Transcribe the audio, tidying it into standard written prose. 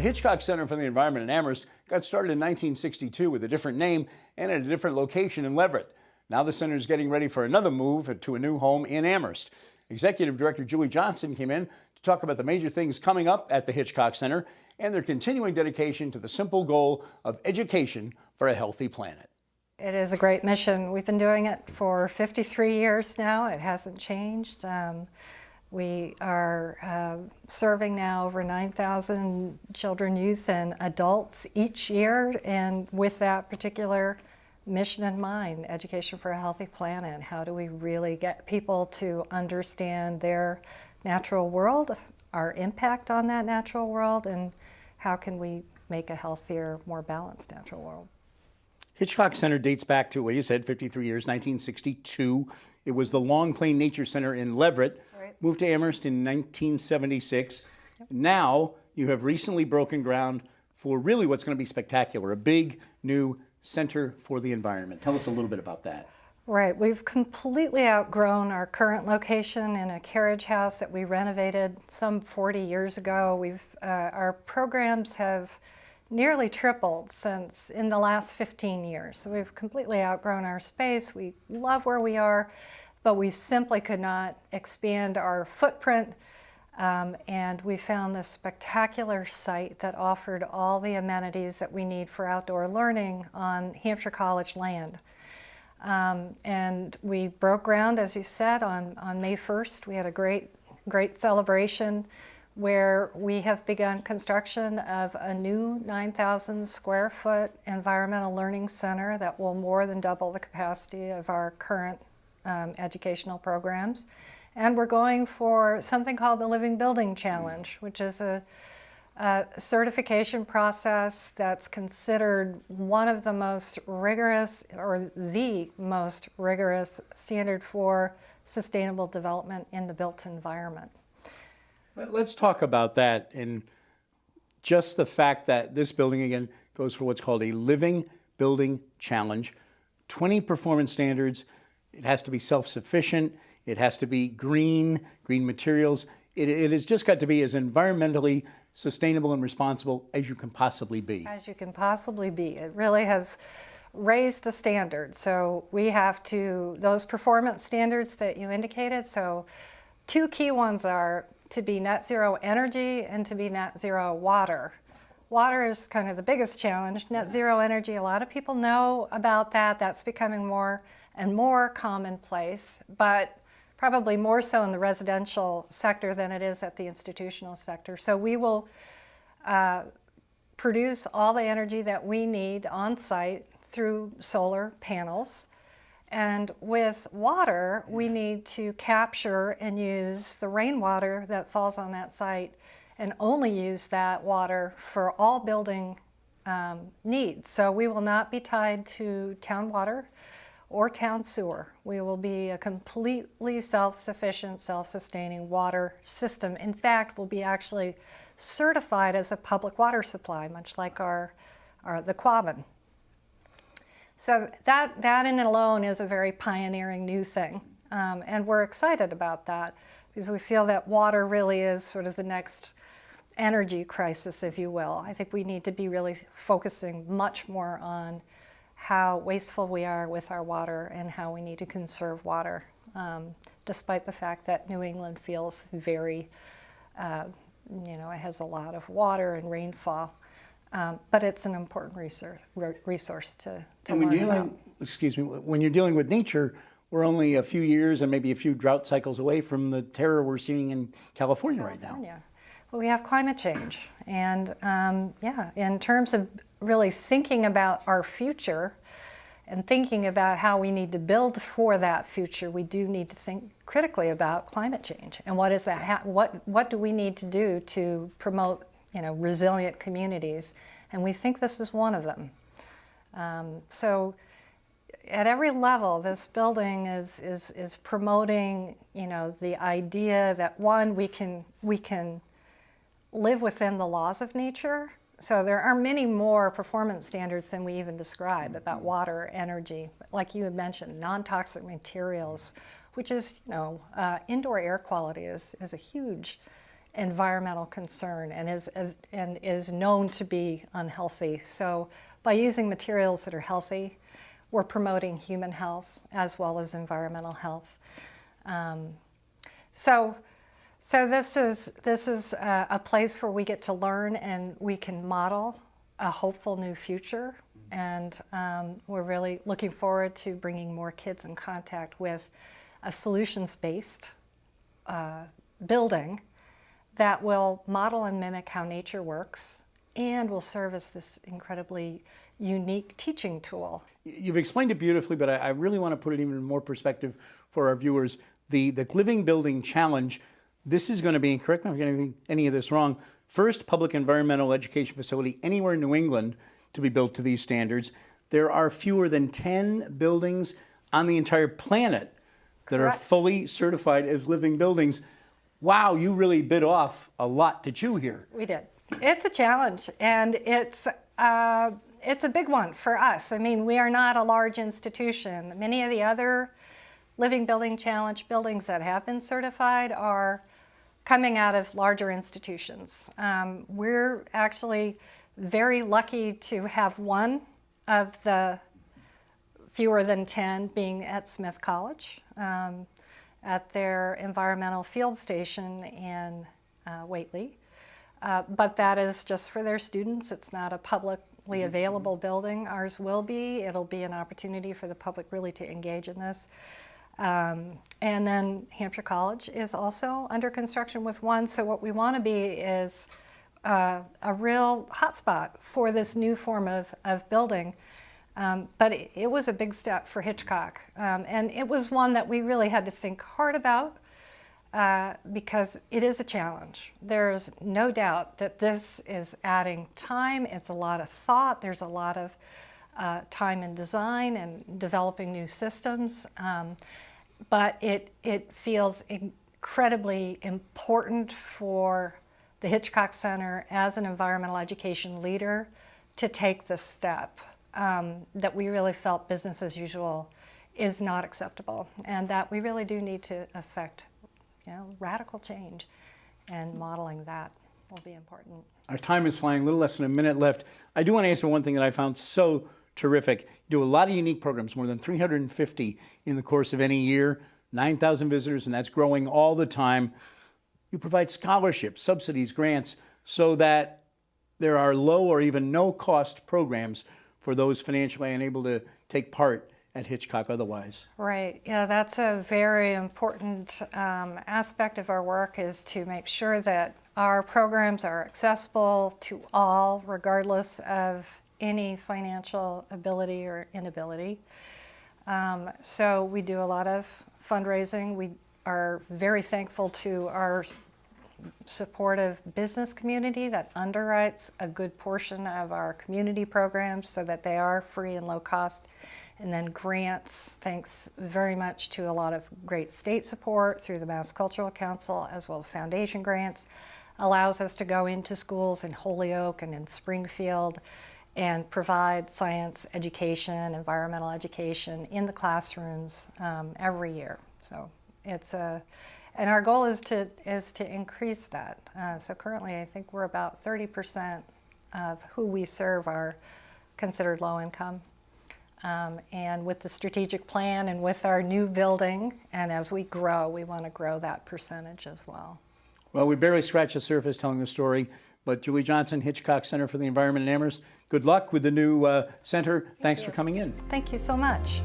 Hitchcock Center for the Environment in Amherst got started in 1962 with a different name and at a different location in Leverett. Now the center is getting ready for another move to a new home in Amherst. Executive Director Julie Johnson came in to talk about the major things coming up at the Hitchcock Center and their continuing dedication to the simple goal of education for a healthy planet. It is a great mission. We've been doing it for 53 years now. It hasn't changed. We are serving now over 9,000 children, youth, and adults each year, and with that particular mission in mind, education for a healthy planet. How do we really get people to understand their natural world, our impact on that natural world, and how can we make a healthier, more balanced natural world? Hitchcock Center dates back to, well, you said 53 years, 1962. It was the Long Plain Nature Center in Leverett, right. Moved to Amherst in 1976. Yep. Now you have recently broken ground for really what's going to be spectacular, a big new Center for the Environment. Tell us a little bit about that. Right. We've completely outgrown our current location in a carriage house that we renovated some 40 years ago. Our programs have nearly tripled since in the last 15 years. So we've completely outgrown our space. We love where we are, but we simply could not expand our footprint. And we found this spectacular site that offered all the amenities that we need for outdoor learning on Hampshire College land. And we broke ground, as you said, on May 1st. We had a great celebration where we have begun construction of a new 9,000 square foot environmental learning center that will more than double the capacity of our current educational programs. And we're going for something called the Living Building Challenge, which is a certification process that's considered one of the most rigorous, or the most rigorous standard for sustainable development in the built environment. Let's talk about that, and just the fact that this building, again, goes for what's called a Living Building Challenge. 20 performance standards. It has to be self-sufficient. It has to be green materials. It has just got to be as environmentally sustainable and responsible as you can possibly be. As you can possibly be. It really has raised the standard. So we have those performance standards that you indicated, so two key ones are to be net zero energy and to be net zero water. Water is kind of the biggest challenge. Net zero energy, a lot of people know about that. That's becoming more and more commonplace, but probably more so in the residential sector than it is at the institutional sector. So we will produce all the energy that we need on site through solar panels. And with water, we need to capture and use the rainwater that falls on that site and only use that water for all building needs. So we will not be tied to town water or town sewer. We will be a completely self-sufficient, self-sustaining water system. In fact, we'll be actually certified as a public water supply, much like the Quabbin. So that in and alone is a very pioneering new thing. And we're excited about that because we feel that water really is sort of the next energy crisis, if you will. I think we need to be really focusing much more on how wasteful we are with our water and how we need to conserve water, despite the fact that New England feels very, it has a lot of water and rainfall. But it's an important resource to learn about. Excuse me, when you're dealing with nature, we're only a few years and maybe a few drought cycles away from the terror we're seeing in California right now. Well, we have climate change. And in terms of really thinking about our future and thinking about how we need to build for that future, we do need to think critically about climate change. And what is that? What do we need to do to promote resilient communities, and we think this is one of them. So at every level, this building is promoting, the idea that one, we can live within the laws of nature. So there are many more performance standards than we even describe about water, energy, like you had mentioned, non-toxic materials, which is, indoor air quality is a huge environmental concern and is known to be unhealthy. So by using materials that are healthy, we're promoting human health as well as environmental health. So this is a place where we get to learn and we can model a hopeful new future. And we're really looking forward to bringing more kids in contact with a solutions-based building that will model and mimic how nature works and will serve as this incredibly unique teaching tool. You've explained it beautifully, but I really want to put it even in more perspective for our viewers. The Living Building Challenge, this is going to be, correct me if I'm getting any of this wrong, first public environmental education facility anywhere in New England to be built to these standards. There are fewer than 10 buildings on the entire planet that are fully certified as living buildings. Wow, you really bit off a lot to chew here. We did. It's a challenge, and it's a big one for us. I mean, we are not a large institution. Many of the other Living Building Challenge buildings that have been certified are coming out of larger institutions. We're actually very lucky to have one of the fewer than 10 being at Smith College at their environmental field station in Whately. But that is just for their students. It's not a publicly available building. Ours will be. It'll be an opportunity for the public really to engage in this. And then Hampshire College is also under construction with one. So what we want to be is a real hotspot for this new form of building. But it was a big step for Hitchcock. And it was one that we really had to think hard about because it is a challenge. There's no doubt that this is adding time. It's a lot of thought. There's a lot of time in design and developing new systems. But it feels incredibly important for the Hitchcock Center as an environmental education leader to take this step that we really felt business as usual is not acceptable, and that we really do need to affect radical change, and modeling that will be important. Our time is flying, a little less than a minute left. I do want to answer one thing that I found so terrific. You do a lot of unique programs, more than 350 in the course of any year, 9,000 visitors, and that's growing all the time. You provide scholarships, subsidies, grants, so that there are low or even no cost programs for those financially unable to take part at Hitchcock otherwise. Right, yeah, that's a very important aspect of our work, is to make sure that our programs are accessible to all, regardless of any financial ability or inability. So we do a lot of fundraising. We are very thankful to our supportive business community that underwrites a good portion of our community programs so that they are free and low cost. And then grants, thanks very much to a lot of great state support through the Mass Cultural Council, as well as foundation grants, allows us to go into schools in Holyoke and in Springfield and provide science education, environmental education in the classrooms every year. So it's and our goal is to increase that. So currently, I think we're about 30% of who we serve are considered low income. And with the strategic plan and with our new building, and as we grow, we want to grow that percentage as well. Well, we barely scratched the surface telling the story, but Julie Johnson, Hitchcock Center for the Environment in Amherst, good luck with the new center. Thanks for coming in. Thank you so much.